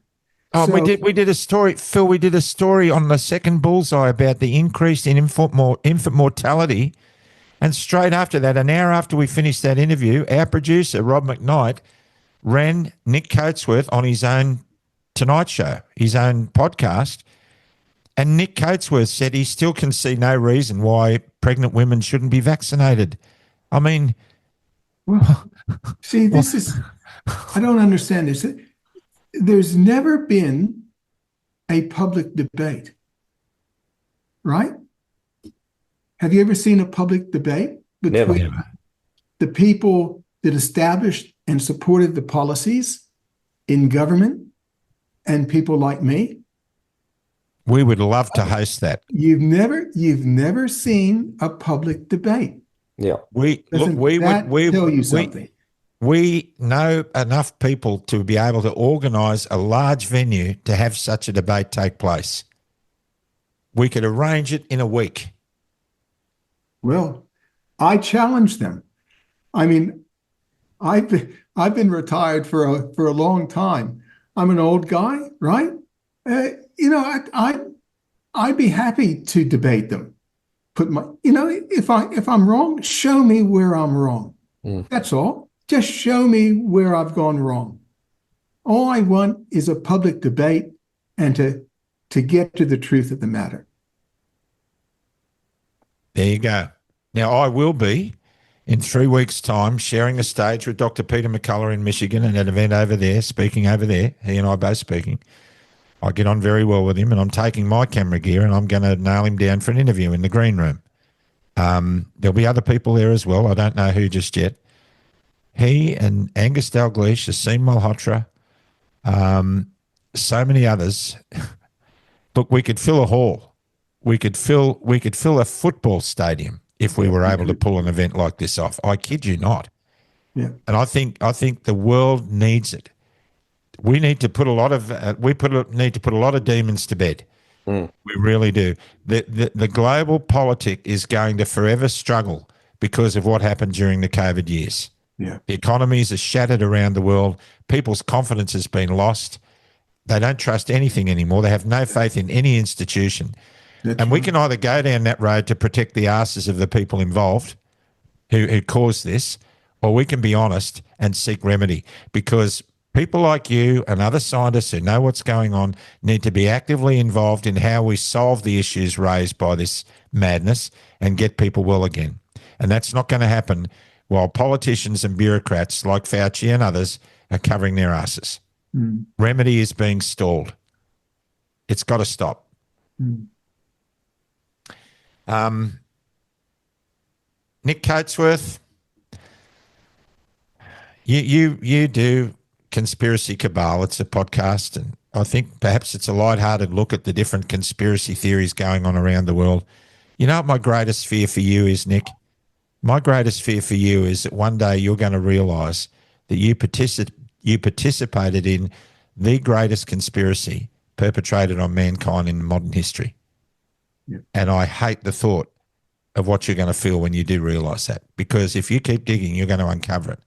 Oh, we did a story, Phil. We did a story on the second Bullseye about the increase in infant mortality, and straight after that, an hour after we finished that interview, our producer Rob McKnight ran Nick Coatsworth on his own Tonight Show, his own podcast, and Nick Coatsworth said he still can see no reason why pregnant women shouldn't be vaccinated. I mean, well, see, this is, I don't understand this. There's never been a public debate, right? Have you ever seen a public debate between Never. the people that established and supported the policies in government and people like me? we would love to host that. You've never seen a public debate. Yeah. Doesn't that tell you something? We know enough people to be able to organise a large venue to have such a debate take place. We could arrange it in a week. Well, I challenge them. I mean, I've been retired for a long time. I'm an old guy, right? I'd be happy to debate them. If I'm wrong, show me where I'm wrong. That's all. Just show me where I've gone wrong. All I want is a public debate and to get to the truth of the matter. There you go. Now, I will be, in 3 weeks' time, sharing a stage with Dr. Peter McCullough in Michigan at an event over there, speaking over there. He and I both speaking. I get on very well with him, and I'm taking my camera gear and I'm going to nail him down for an interview in the green room. There'll be other people there as well. I don't know who just yet. He and Angus Dalgleish, Asim Malhotra, so many others. Look, we could fill a hall. We could fill a football stadium if we were able to pull an event like this off. I kid you not. Yeah. And I think the world needs it. We need to put a lot of need to put a lot of demons to bed. Mm. We really do. The global politic is going to forever struggle because of what happened during the COVID years. Yeah. The economies are shattered around the world. People's confidence has been lost. They don't trust anything anymore. They have no faith in any institution. That's And we right. can either go down that road to protect the asses of the people involved who caused this, or we can be honest and seek remedy, because people like you and other scientists who know what's going on need to be actively involved in how we solve the issues raised by this madness and get people well again. And that's not going to happen while politicians and bureaucrats like Fauci and others are covering their asses. Mm. Remedy is being stalled. It's got to stop. Mm. Nick Coatsworth, you do Conspiracy Cabal. It's a podcast, and I think perhaps it's a lighthearted look at the different conspiracy theories going on around the world. You know what my greatest fear for you is, Nick? My greatest fear for you is that one day you're going to realise that you participated in the greatest conspiracy perpetrated on mankind in modern history. Yeah. And I hate the thought of what you're going to feel when you do realise that, because if you keep digging, you're going to uncover it.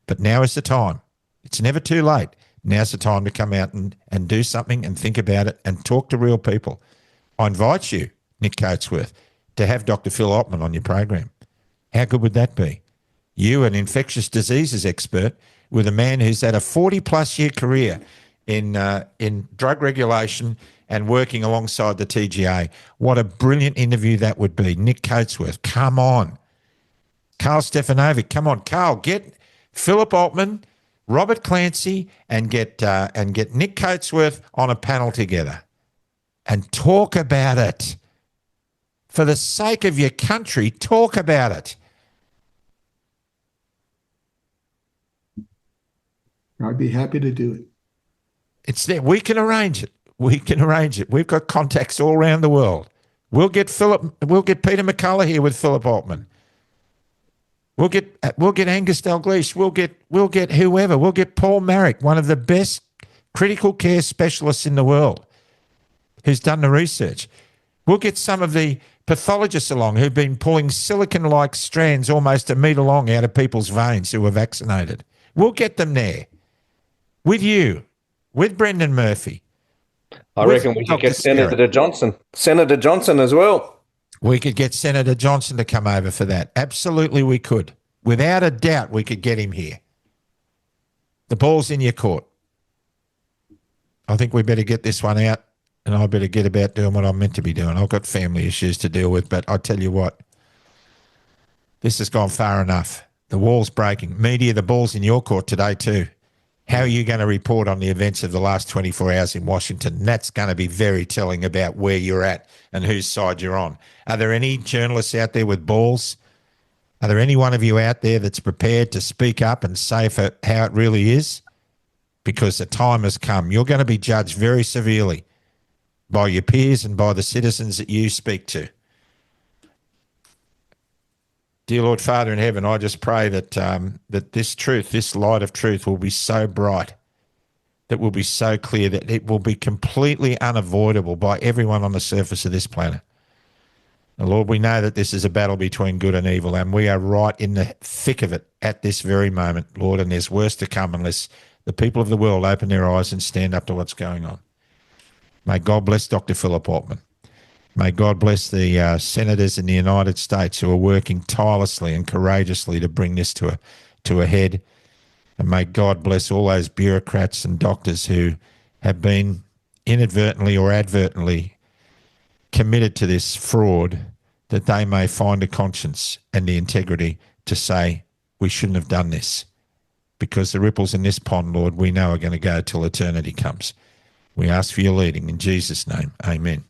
But now is the time. It's never too late. Now's the time to come out and do something and think about it and talk to real people. I invite you, Nick Coatsworth, to have Dr. Phil Altman on your program. How good would that be? You, an infectious diseases expert, with a man who's had a 40-plus year career in drug regulation and working alongside the TGA. What a brilliant interview that would be. Nick Coatsworth, come on. Carl Stefanovic, come on. Carl, get Philip Altman, Robert Clancy, and get Nick Coatsworth on a panel together and talk about it. For the sake of your country, talk about it. I'd be happy to do it. It's there. We can arrange it. We can arrange it. We've got contacts all around the world. We'll get Peter McCullough here with Philip Altman. We'll get Angus Dalgleish. We'll get whoever. We'll get Paul Marrick, one of the best critical care specialists in the world, who's done the research. We'll get some of the pathologists along who've been pulling silicon-like strands almost a metre long out of people's veins who were vaccinated. We'll get them there with you, with Brendan Murphy. I reckon we should get Senator Johnson as well. We could get Senator Johnson to come over for that. Absolutely we could. Without a doubt, we could get him here. The ball's in your court. I think we better get this one out, and I better get about doing what I'm meant to be doing. I've got family issues to deal with, but I tell you what, this has gone far enough. The wall's breaking. Media, the ball's in your court today too. How are you going to report on the events of the last 24 hours in Washington? That's going to be very telling about where you're at and whose side you're on. Are there any journalists out there with balls? Are there any one of you out there that's prepared to speak up and say for how it really is? Because the time has come. You're going to be judged very severely by your peers and by the citizens that you speak to. Dear Lord Father in heaven, I just pray that that this truth, this light of truth will be so bright, that will be so clear, that it will be completely unavoidable by everyone on the surface of this planet. And Lord, we know that this is a battle between good and evil, and we are right in the thick of it at this very moment, Lord, and there's worse to come unless the people of the world open their eyes and stand up to what's going on. May God bless Dr. Philip Altman. May God bless the senators in the United States who are working tirelessly and courageously to bring this to a head. And may God bless all those bureaucrats and doctors who have been inadvertently or advertently committed to this fraud, that they may find a conscience and the integrity to say, we shouldn't have done this. Because the ripples in this pond, Lord, we know are going to go till eternity comes. We ask for your leading in Jesus' name. Amen.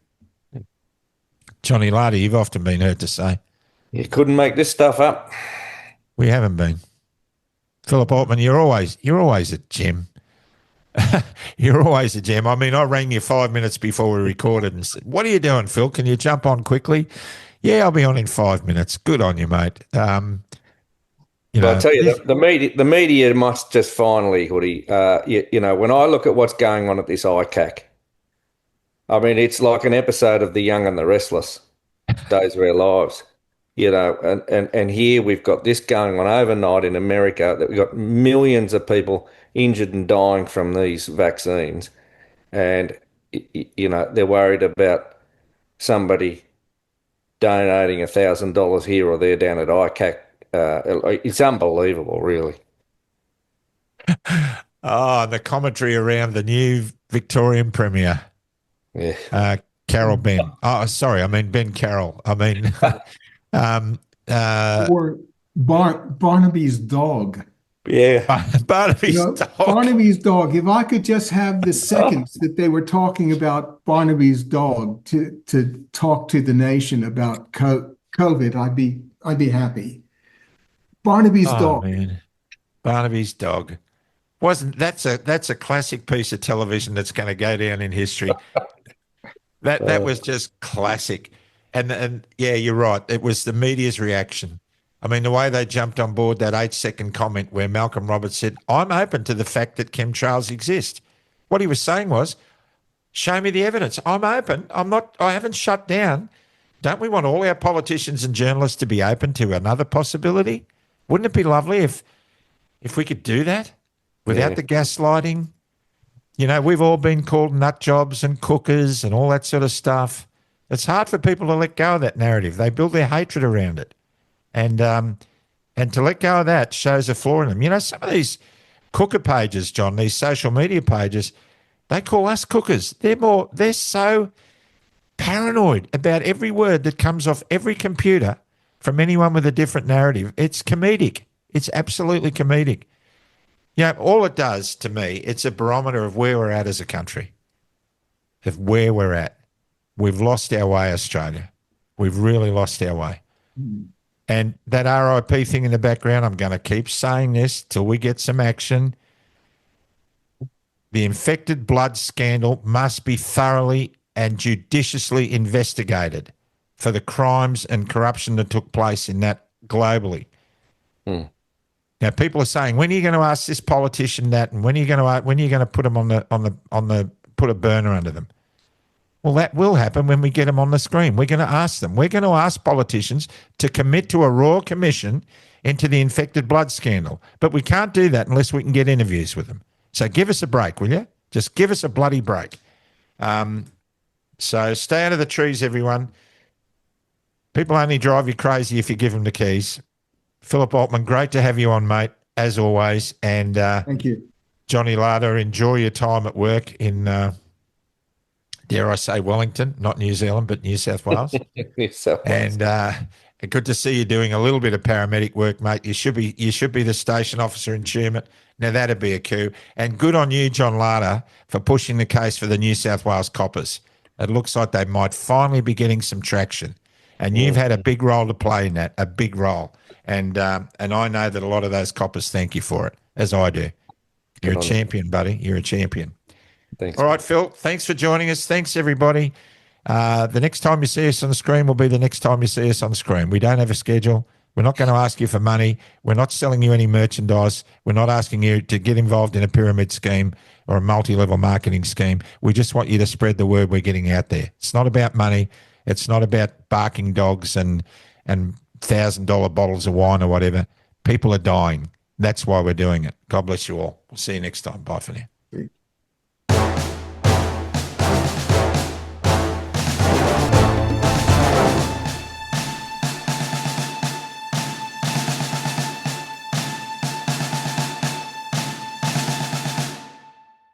Johnny Lardy, you've often been heard to say, you couldn't make this stuff up. We haven't been. Philip Altman, you're always a gem. You're always a gem. I mean, I rang you 5 minutes before we recorded and said, what are you doing, Phil? Can you jump on quickly? Yeah, I'll be on in 5 minutes. Good on you, mate. You But I know, tell you, the media must just finally, Hoodie. When I look at what's going on at this ICAC, I mean, it's like an episode of The Young and the Restless, Days of Our Lives. And here we've got this going on overnight in America, that we've got millions of people injured and dying from these vaccines, and they're worried about somebody donating $1,000 here or there down at ICAC. It's unbelievable, really. oh, the commentary around the new Victorian Premier, Yeah, Carol Ben. Oh, sorry, I mean Ben Carroll. I mean, um, Or Barnaby's dog. yeah, Barnaby's dog. Barnaby's dog. If I could just have the seconds that they were talking about Barnaby's dog to talk to the nation about COVID, I'd be happy. Barnaby's Oh dog. man, Barnaby's dog. Wasn't that's a classic piece of television that's going to go down in history. That was just classic. And yeah, you're right. It was the media's reaction. I mean, the way they jumped on board that 8-second comment where Malcolm Roberts said, "I'm open to the fact that chemtrails exist." What he was saying was, "Show me the evidence. I'm open. I haven't shut down. Don't we want all our politicians and journalists to be open to another possibility? Wouldn't it be lovely if we could do that without the gaslighting?" We've all been called nut jobs and cookers and all that sort of stuff. It's hard for people to let go of that narrative. They build their hatred around it. And to let go of that shows a flaw in them. Some of these cooker pages, John, these social media pages, they call us cookers. They're so paranoid about every word that comes off every computer from anyone with a different narrative. It's comedic. It's absolutely comedic. All it does to me, it's a barometer of where we're at as a country, of where we're at. We've lost our way, Australia. We've really lost our way. And that RIP thing in the background, I'm going to keep saying this till we get some action. The infected blood scandal must be thoroughly and judiciously investigated for the crimes and corruption that took place in that globally. Now, people are saying, when are you going to ask this politician that, and when are you going to put them put a burner under them? Well, that will happen when we get them on the screen. We're going to ask them. We're going to ask politicians to commit to a royal commission into the infected blood scandal. But we can't do that unless we can get interviews with them. So give us a break, will you? Just give us a bloody break. So stay out of the trees, everyone. People only drive you crazy if you give them the keys. Philip Altman, great to have you on, mate, as always. And Thank you. Johnny Larder, enjoy your time at work in, dare I say, Wellington, not New Zealand, but New South Wales. New South Wales. And good to see you doing a little bit of paramedic work, mate. You should be the station officer in Tumut. Now, that'd be a coup. And good on you, John Larder, for pushing the case for the New South Wales coppers. It looks like they might finally be getting some traction. And you've had a big role to play in that, a big role. And I know that a lot of those coppers thank you for it, as I do. You're a champion, buddy. You're a champion. Thanks. All right, Phil, thanks for joining us. Thanks, everybody. The next time you see us on the screen will be the next time you see us on the screen. We don't have a schedule. We're not going to ask you for money. We're not selling you any merchandise. We're not asking you to get involved in a pyramid scheme or a multi-level marketing scheme. We just want you to spread the word we're getting out there. It's not about money. It's not about barking dogs and $1,000 bottles of wine or whatever. People are dying. That's why we're doing it. God bless you all. We'll see you next time. Bye for now.